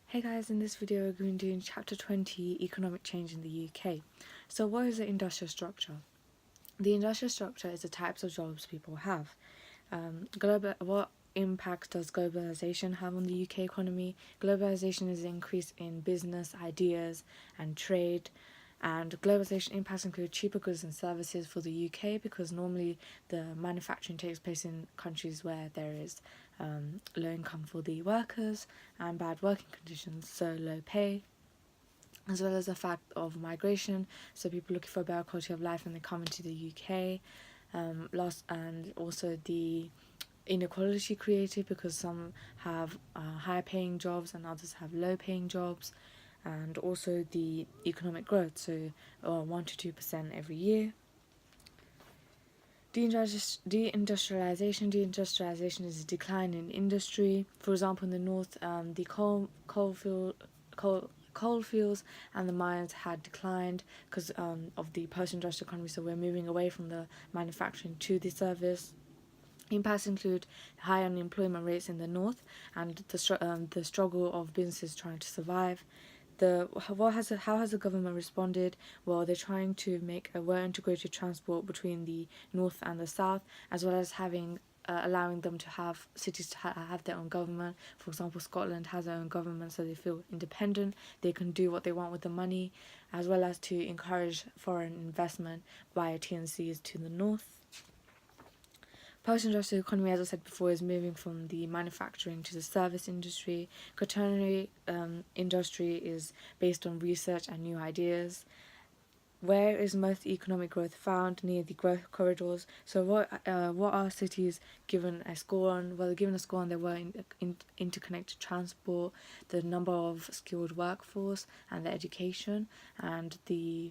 Hey guys, in this video we're going to do chapter 20, economic change in the UK. So what is the industrial structure? The industrial structure is the types of jobs people have. What impact does globalization have on the UK economy? Globalization is an increase in business, ideas and trade. And globalization impacts include cheaper goods and services for the UK because normally the manufacturing takes place in countries where there is low income for the workers and bad working conditions, so low pay, as well as the fact of migration, so people looking for a better quality of life when they come into the UK, and also the inequality created because some have higher paying jobs and others have low paying jobs, and also the economic growth, so 1 to 2% every year. Deindustrialization is a decline in industry. For example, in the north, the coal fields and the mines had declined because of the post-industrial economy, so we're moving away from the manufacturing to the service. Impacts include high unemployment rates in the north and the struggle of businesses trying to survive. How has the government responded? Well, they're trying to make a well integrated transport between the north and the south, as well as allowing them to have cities to have their own government. For example, Scotland has their own government, so they feel independent. They can do what they want with the money, as well as to encourage foreign investment via TNCs to the north. Post-industrial economy, as I said before, is moving from the manufacturing to the service industry. Quaternary industry is based on research and new ideas. Where is most economic growth found? Near the growth corridors. So what are cities given a score on? Well, given a score on their interconnected transport, the number of skilled workforce and the education, and the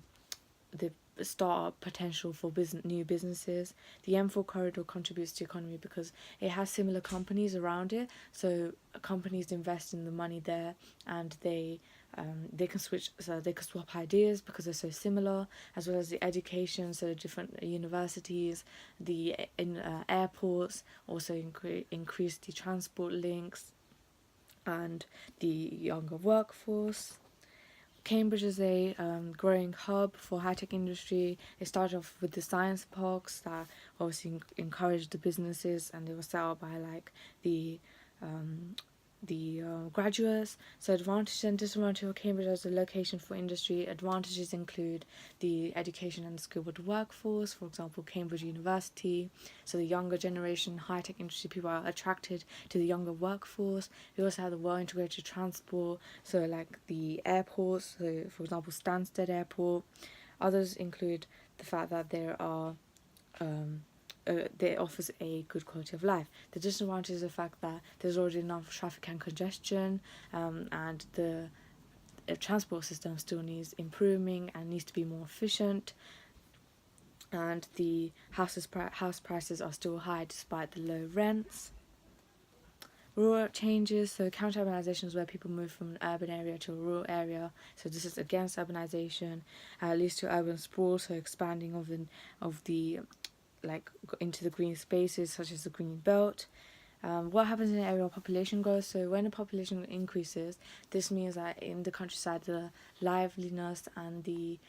start-up potential for new businesses. The M4 corridor contributes to the economy because it has similar companies around it, so companies invest in the money there, and they can switch, so they can swap ideas because they're so similar, as well as the education, so the different universities, the airports also increase the transport links and the younger workforce. Cambridge is a growing hub for high-tech industry. It started off with the science parks that obviously encouraged the businesses, and they were set up by like the graduates. So advantages and disadvantages of Cambridge as a location for industry. Advantages include the education and skilled workforce, for example Cambridge University, so the younger generation, high-tech industry people are attracted to the younger workforce. We also have the well-integrated transport, so like the airports, so for example Stansted Airport. Others include the fact that there are it offers a good quality of life. The disadvantage is the fact that there's already enough traffic and congestion, and the transport system still needs improving and needs to be more efficient. And the house prices are still high despite the low rents. Rural changes, so counter urbanization is where people move from an urban area to a rural area. So this is against urbanization, leads to urban sprawl, so expanding of the like into the green spaces such as the green belt. What happens in an area of population growth? So when the population increases, this means that in the countryside the liveliness and the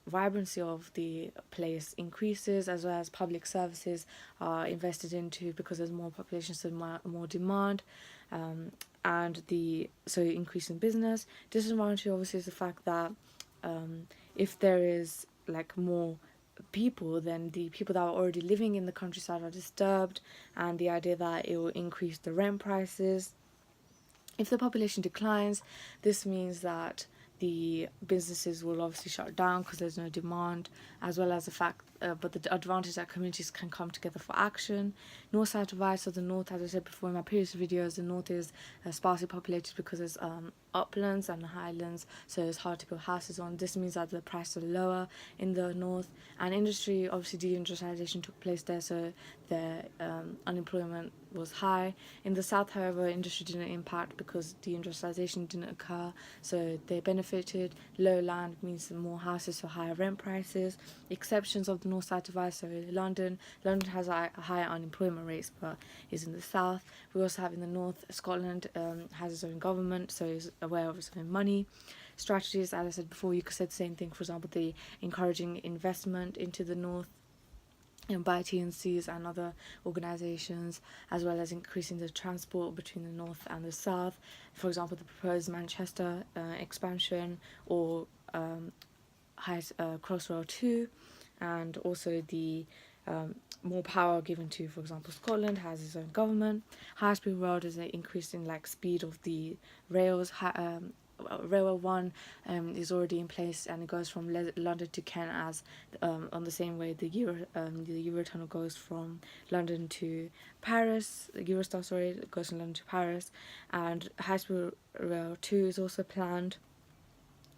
vibrancy of the place increases, as well as public services are invested into because there's more population, so more demand, and so increase in business. Disadvantage obviously is the fact that if there is like more people, then the people that are already living in the countryside are disturbed, and the idea that it will increase the rent prices. If the population declines, this means that the businesses will obviously shut down because there's no demand, as well as the fact, but the advantage that communities can come together for action. North-south divide, so the north, as I said before in my previous videos, the north is sparsely populated because there's uplands and highlands, so it's hard to build houses on. This means that the prices are lower in the north, and industry, obviously deindustrialization took place there, so the unemployment was high. In the south, however, industry didn't impact because deindustrialization didn't occur, so they benefited. Low land means more houses, so higher rent prices. Exceptions of the north-south divide, so London has a higher unemployment rates, but is in the south. We also have in the north, Scotland has its own government, so is aware of its own money. Strategies, as I said before, you could say the same thing. For example, the encouraging investment into the north by TNCs and other organisations, as well as increasing the transport between the north and the south. For example, the proposed Manchester expansion or Crossrail 2, and also the more power given to, for example, Scotland has its own government. High speed rail is an increase in speed of the rails. Railway 1 is already in place, and it goes from London to Kent, as on the same way the Eurotunnel goes from London to Paris. Eurostar, sorry, goes from London to Paris, and High Speed Rail 2 is also planned.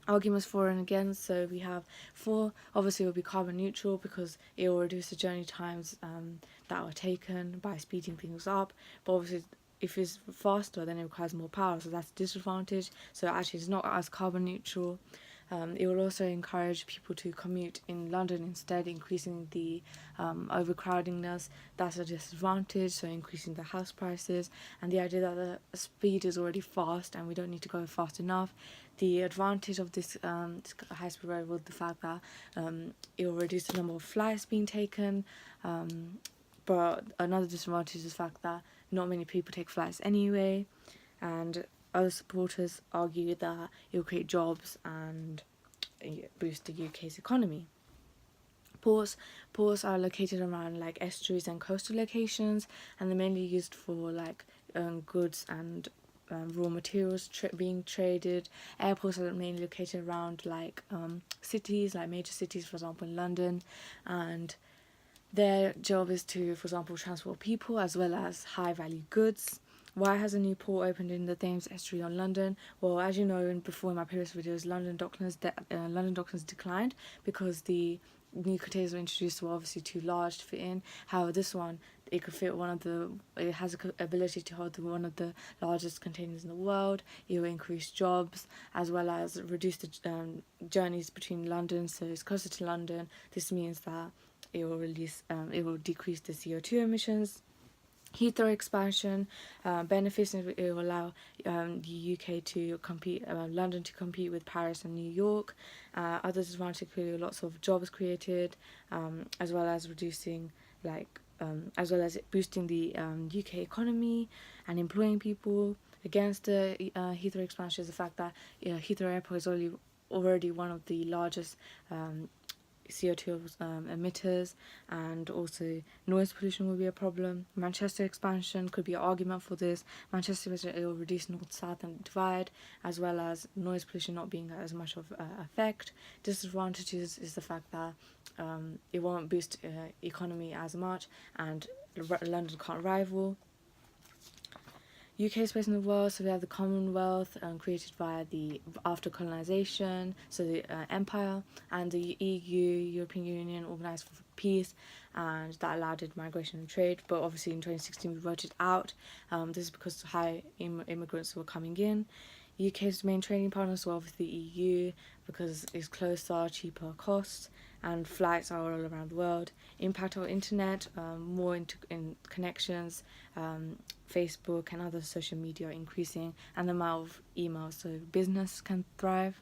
Arguments for and against. So we have for, obviously it will be carbon neutral because it will reduce the journey times that are taken by speeding things up, but obviously if it's faster then it requires more power, so that's a disadvantage. So actually it's not as carbon neutral. It will also encourage people to commute in London instead, increasing the overcrowdingness. That's a disadvantage, so increasing the house prices. And the idea that the speed is already fast and we don't need to go fast enough. The advantage of this high speed rail was the fact that it will reduce the number of flights being taken. But another disadvantage is the fact that not many people take flights anyway, and other supporters argue that it will create jobs and boost the UK's economy. Ports are located around estuaries and coastal locations, and they're mainly used for goods and raw materials being traded. Airports are mainly located around cities, major cities, for example in London, and their job is to, for example, transport people as well as high value goods. Why has a new port opened in the Thames estuary on London? Well, as you know, before in my previous videos, London Docklands declined because the new containers were introduced were obviously too large to fit in. However, this one, it has the ability to hold one of the largest containers in the world. It will increase jobs as well as reduce the journeys between London, so it's closer to London. This means that it will decrease the CO2 emissions. Heathrow expansion benefits, and it will allow the UK to compete, London to compete with Paris and New York. Other disadvantages include lots of jobs created, as well as reducing as well as boosting the UK economy and employing people. Against the Heathrow expansion is the fact that Heathrow Airport is already one of the largest CO2 emitters, and also noise pollution will be a problem. Manchester expansion could be an argument for this. Manchester will reduce north-south and divide, as well as noise pollution not being as much of effect. Disadvantages is the fact that it won't boost economy as much, and London can't rival. UK's place in the world, so we have the Commonwealth created after colonisation, so the Empire, and the EU, European Union, organised for peace, and that allowed migration and trade. But obviously in 2016 we voted out. This is because high immigrants were coming in. UK's main trading partners were obviously the EU because it's closer, cheaper costs, and flights are all around the world. Impact on internet, more in connections, Facebook and other social media are increasing, and the amount of emails, so business can thrive.